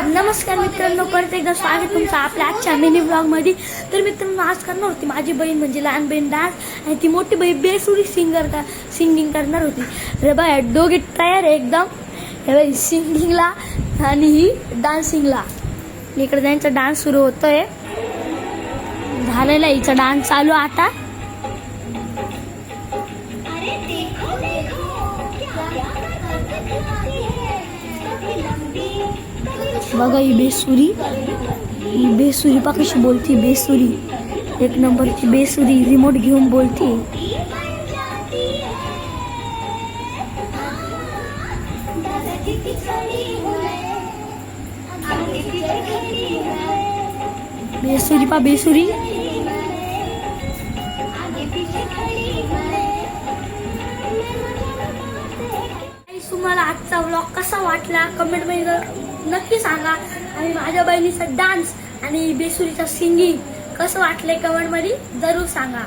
नमस्कार मित्रांनो, परत एकदा स्वागत तुमचं आपल्या आजच्या मिनी ब्लॉगमध्ये. तर मित्रांनो, आज करणार होती माझी बहीण म्हणजे लहान बहीण डान्स, आणि ती मोठी बहीण बेसुरी सिंगिंग करणार होती. अरे बाय, दोघे तयार आहे एकदम. हे बाई सिंगिंगला आणि ही डान्सिंगला. इकडे त्यांचा डान्स सुरू होतोय. झालेला हिचा डान्स चालू आता. बघा ही बेसुरी पा कशी बोलती. बेसुरी एक नंबरची बेसुरी, रिमोट घेऊन बोलती. बेसुरी पा बेसुरी. तुम्हाला आजचा व्लॉग कसा वाटला कमेंट मध्ये नक्की सांगा. आणि माझ्या बहिणीचा डान्स आणि बेसुरीचा सिंगिंग कसं वाटलंय कमेंट मध्ये जरूर सांगा.